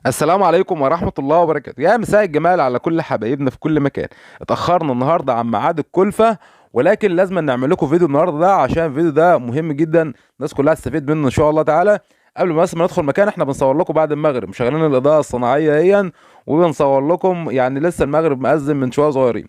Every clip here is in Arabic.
السلام عليكم ورحمة الله وبركاته، يا مساء الجمال على كل حبايبنا في كل مكان. اتأخرنا النهاردة عن ميعاد الكلفة، ولكن لازم نعمل لكم فيديو النهاردة ده عشان الفيديو ده مهم جدا، الناس كلها تستفيد منه ان شاء الله تعالى. قبل ما بس ما ندخل مكان، احنا بنصور لكم بعد المغرب، مشغلين الإضاءة الصناعية اهيا وبنصور لكم، يعني لسه المغرب مأذن من شوية صغيرين.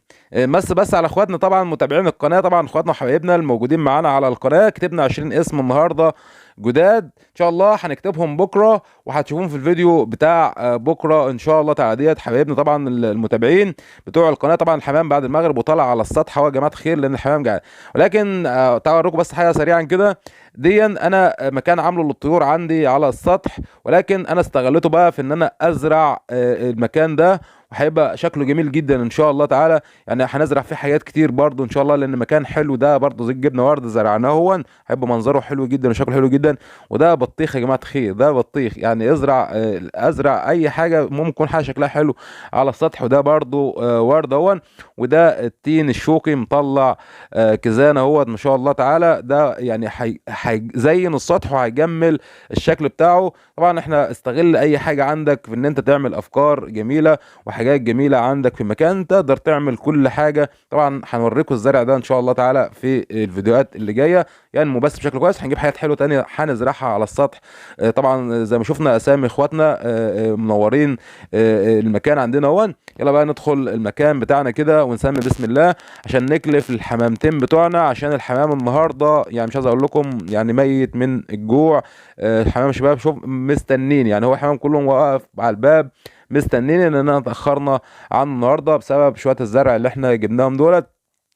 بس على اخواتنا طبعا متابعين القناة، طبعا اخواتنا وحبايبنا الموجودين معانا على القناة، كتبنا 20 اسم النهاردة جداد ان شاء الله هنكتبهم بكره وهتشوفوهم في الفيديو بتاع بكره ان شاء الله تعالى. ديت حبايبنا طبعا المتابعين بتوع القناه. طبعا الحمام بعد المغرب وطلع على السطح، هو يا جماعه خير لان الحمام جعان. ولكن تعالوا اوريكم بس حاجه سريعا كده. دي انا مكان عامله للطيور عندي على السطح، ولكن انا استغلته بقى في ان انا ازرع المكان ده، وهيبقى شكله جميل جدا ان شاء الله تعالى. يعني هنزرع فيه حاجات كتير برضو ان شاء الله، لان مكان حلو ده برضو زي الجبنه ورد زرعناه، هو هيبقى منظره حلو جدا وشكله حلو جدا. وده بطيخ يا جماعه خير، ده بطيخ يعني ازرع اي حاجه ممكن يكون حاجه شكلها حلو على السطح. وده برضو ورد اهون. وده التين الشوكي مطلع كزانه اهوت ما شاء الله تعالى. ده يعني هيزين السطح وهيجمل الشكل بتاعه. طبعا احنا استغل اي حاجه عندك في ان انت تعمل افكار جميله وحاجات جميله عندك في مكان، تقدر تعمل كل حاجه. طبعا هنوريكم الزرع ده ان شاء الله تعالى في الفيديوهات اللي جايه، يعني بس بشكل كويس. هنجيب حاجات حلوه تانية هنزرعها على السطح. طبعا زي ما شفنا اسامي اخواتنا منورين المكان عندنا اهون. يلا بقى ندخل المكان بتاعنا كده ونسمي بسم الله عشان نكلف الحمامتين بتوعنا، عشان الحمام النهارده يعني مش عايز اقول لكم يعني ميت من الجوع. الحمام شباب شوف مستنين، يعني هو الحمام كلهم واقف على الباب مستنين اننا اتاخرنا عن النهارده بسبب شويه الزرع اللي احنا جبناهم دولت.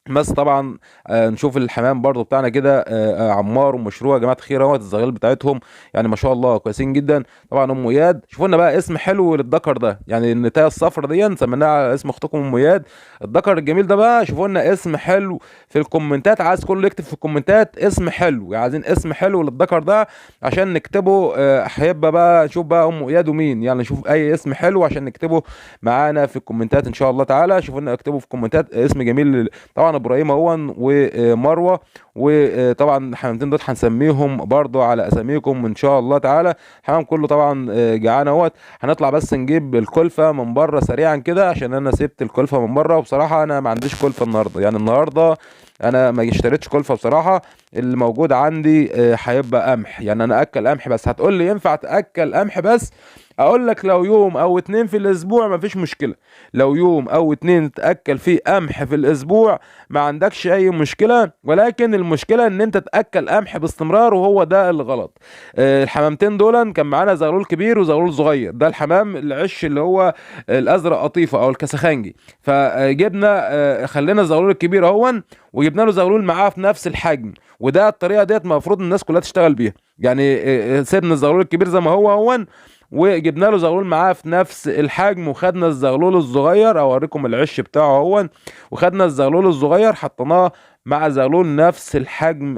بس طبعا نشوف الحمام برضو بتاعنا كده عمار ومشروع يا جماعه الخير اهوت. الزغال بتاعتهم يعني ما شاء الله كويسين جدا. طبعا ام اياد، شوفوا لنا بقى اسم حلو للذكر ده، يعني النتايه الصفرا دي سميناها على اسم اختكم ام اياد. الذكر الجميل ده بقى شوفوا لنا اسم حلو في الكومنتات، عايز كله يكتب في الكومنتات اسم حلو، يعني عايزين اسم حلو للذكر ده عشان نكتبه. هيبقى بقى نشوف بقى ام اياد ومين، يعني نشوف اي اسم حلو عشان نكتبه معانا في الكومنتات ان شاء الله تعالى. شوفوا لنا اكتبوا في الكومنتات اسم جميل. طبعا ابراهيم اهون ومروه، وطبعا الحمامتين دول هنسميهم برضو على اساميكم ان شاء الله تعالى. الحمام كله طبعا جعان اهوت. هنطلع بس نجيب الكلفه من بره سريعا كده، عشان انا سبت الكلفه من بره، وبصراحه انا ما عنديش كلفه النهارده، يعني النهارده انا ما اشتريتش كلفه بصراحه. اللي موجود عندي هيبقى قمح، يعني انا اكل قمح بس. هتقول لي ينفع تاكل قمح بس؟ اقول لك لو يوم او اتنين في الاسبوع مفيش مشكله، لو يوم او اتنين تاكل فيه قمح في الاسبوع ما عندكش اي مشكله. ولكن المشكله ان انت تاكل قمح باستمرار، وهو ده الغلط. الحمامتين دول كان معانا زغلول كبير وزغلول صغير. ده الحمام العش اللي هو الازرق قطيفه او الكسخنجي. فجبنا خلينا الزغلول الكبير اهون، وجبنا له زغلول معاه في نفس الحجم. وده الطريقه ديت المفروض الناس كلها تشتغل بيها، يعني سيبنا الزغلول الكبير زي ما هو هون، وجبنا له زغلول معاه في نفس الحجم، وخدنا الزغلول الصغير اوريكم العش بتاعه هون. وخدنا الزغلول الصغير حطيناه مع زغلول نفس الحجم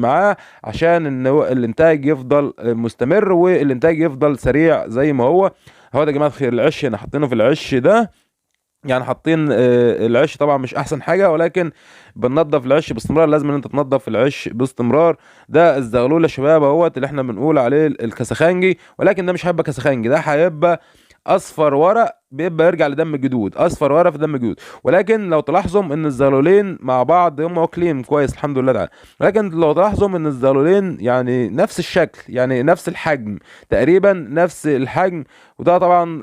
معاه، عشان ان الانتاج يفضل مستمر والانتاج يفضل سريع زي ما هو. هو ده يا جماعه الخير العش هنا حاطينه في العش ده، يعني حاطين العش طبعا مش احسن حاجه، ولكن بننضف العش باستمرار. لازم ان انت تنضف العش باستمرار. ده الزغلول يا شباب اهوت اللي احنا بنقول عليه الكسخانجي، ولكن ده مش هيبقى كسخانجي، ده هيبقى اصفر ورق، بيبقى يرجع لدم الجدود، اصفر ورق في دم الجدود. ولكن لو تلاحظوا ان الزغلولين مع بعض هم واكلين كويس الحمد لله تعالى، ولكن لو تلاحظوا ان الزغلولين يعني نفس الشكل، يعني نفس الحجم، تقريبا نفس الحجم. وده طبعا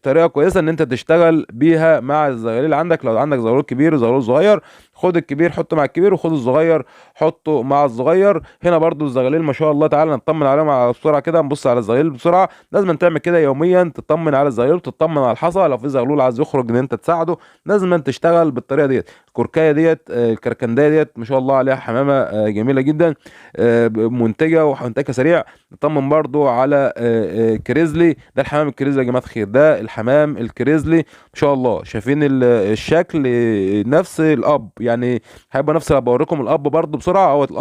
طريقه كويسه ان انت تشتغل بيها مع الزغاليل اللي عندك. لو عندك زغلول كبير وزغلول صغير، خد الكبير حطه مع الكبير، وخد الصغير حطه مع الصغير. هنا برضو الزغاليل ما شاء الله تعالى نطمن عليهم على بسرعه كده، نبص على الزغاليل بسرعه. لازم تعمل كده يوميا، تطمن على الزغاليل وتطمن على الحصى. لو في زغلول عايز يخرج ان انت تساعده، لازم انت تشتغل بالطريقه ديت. الكركايه ديت الكركنديه ديت ما شاء الله عليها حمامه جميله جدا منتجه وانتاجها سريع. نطمن برضو على كريزلي. ده الحمام الكريزلي يا جماعه الخير، ده الحمام الكريزلي ما شاء الله. شايفين الشكل نفس الاب، يعني هيبقى نفس الاب. بوريكم الاب برضو بسرعه اهوت.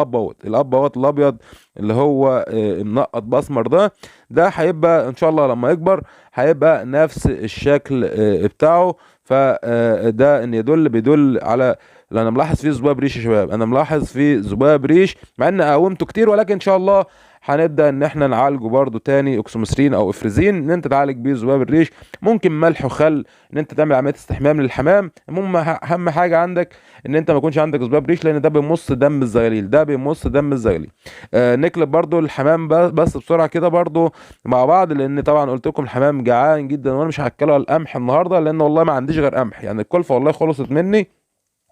الاب اهوت الابيض اللي هو المنقط باسمر ده، ده هيبقى ان شاء الله لما يكبر هيبقى نفس الشكل بتاعه. فده ان بيدل على، انا ملاحظ فيه ذباب ريش يا شباب، انا ملاحظ فيه ذباب ريش، مع ان قاومته كتير، ولكن ان شاء الله هنبدا ان احنا نعالجه برده تاني اوكسوموسرين او افريزين ان انت تعالج بيه ذباب الريش. ممكن ملح وخل ان انت تعمل عمليه استحمام للحمام. المهم اهم حاجه عندك ان انت ما يكونش عندك ذباب ريش، لان ده بيمص دم الزغاليل، ده بيمص دم الزغاليل. نقلب برده الحمام بس بسرعه كده برده مع بعض، لان طبعا قلت لكم الحمام جعان جدا، وانا مش هاكله القمح النهارده لان والله ما عنديش غير قمح، يعني الكلفه والله خلصت مني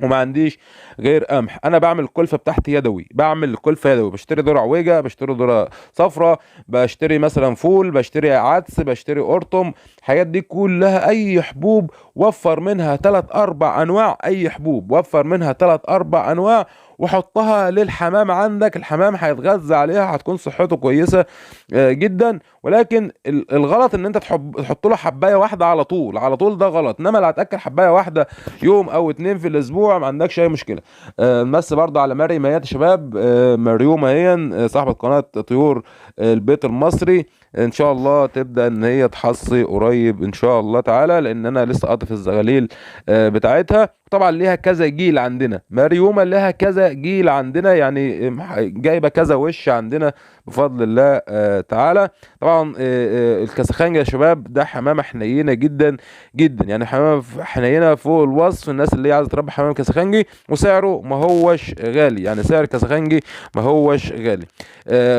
وما عنديش غير قمح. انا بعمل الكلفه بتاعتي يدوي، بعمل الكلفه يدوي، بشتري ذره عويجه، بشتري ذره صفراء، بشتري مثلا فول، بشتري عدس، بشتري قرطم، الحاجات دي كلها اي حبوب وفر منها 3 4 انواع، اي حبوب وفر منها 3 4 انواع وحطها للحمام عندك. الحمام هيتغذى عليها، هتكون صحته كويسه جدا. ولكن الغلط ان انت تحط له حبايه واحده على طول، على طول ده غلط. انما لو هتاكل حبايه واحده يوم او 2 في الاسبوع ما عندكش اي مشكله. نمس برضه على مريم اهيت يا شباب، مريوم اهي صاحبه قناه طيور البيت المصري، ان شاء الله تبدا ان هي تحصي قريب ان شاء الله تعالى، لان انا لسه قاطف الزغاليل بتاعتها. طبعا ليها كذا جيل عندنا، مريومه لها كذا جيل عندنا، يعني جايبه كذا وش عندنا بفضل الله تعالى. طبعا الكسخانجه يا شباب ده حمامه حنينه جدا جدا، يعني حمامه حنينه فوق الوصف. الناس اللي هي عايزه تربي حمام كسخانجي، وسعره ما هوش غالي، يعني سعر كسخانجي ما هوش غالي.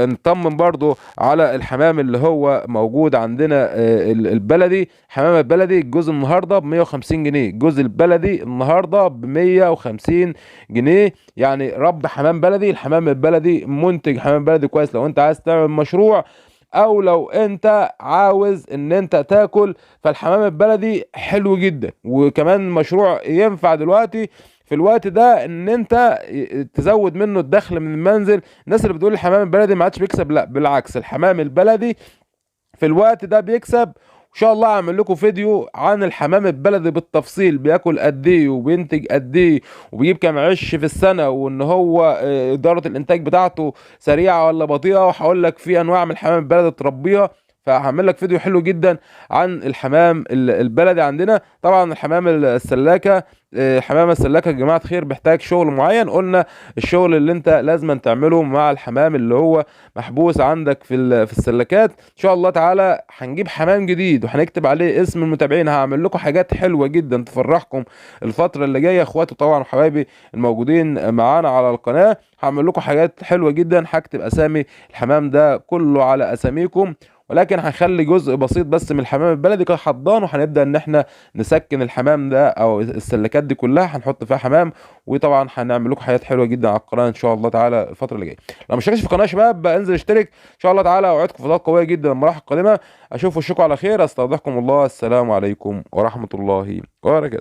نطمن برضو على الحمام اللي هو موجود عندنا البلدي. حمام البلدي الجزء النهارده ب 150 جنيه، الجزء البلدي النهارده ب 150 جنيه. يعني رب حمام بلدي، الحمام البلدي منتج حمام بلدي كويس لو انت عايز تعمل مشروع، او لو انت عاوز ان انت تاكل، فالحمام البلدي حلو جدا. وكمان مشروع ينفع دلوقتي في الوقت ده ان انت تزود منه الدخل من المنزل. الناس اللي بتقول الحمام البلدي ما عادش بيكسب، لا بالعكس، الحمام البلدي في الوقت ده بيكسب. ان شاء الله هعمل لكم فيديو عن الحمام البلدي بالتفصيل، بياكل قد ايه وبينتج قد ايه وبيجيب كام عش في السنه، وان هو اداره الانتاج بتاعته سريعه ولا بطيئه، وهقول لك في انواع من الحمام البلدي تربيها. فهعمل لك فيديو حلو جدا عن الحمام البلدي عندنا. طبعا الحمام السلاكه، حمام السلاكه يا جماعه خير بيحتاج شغل معين، قلنا الشغل اللي انت لازم تعمله مع الحمام اللي هو محبوس عندك في السلكات. ان شاء الله تعالى هنجيب حمام جديد وهنكتب عليه اسم المتابعين، هعمل لكم حاجات حلوه جدا تفرحكم الفتره اللي جايه. اخواتي طبعا وحبايبي الموجودين معانا على القناه، هعمل لكم حاجات حلوه جدا، هكتب اسامي الحمام ده كله على اساميكم، ولكن هنخلي جزء بسيط بس من الحمام البلدي كحضان، وهنبدا ان احنا نسكن الحمام ده او السلكات دي كلها هنحط فيها حمام. وطبعا هنعمل لكم حاجات حلوه جدا على القناه ان شاء الله تعالى الفتره اللي جايه. لو مش في القناه يا شباب بقى انزل اشترك ان شاء الله تعالى، اوعدكم فضاء قويه جدا المراحل القادمه. اشوف وشكم على خير، استودعكم الله، السلام عليكم ورحمه الله وبركاته.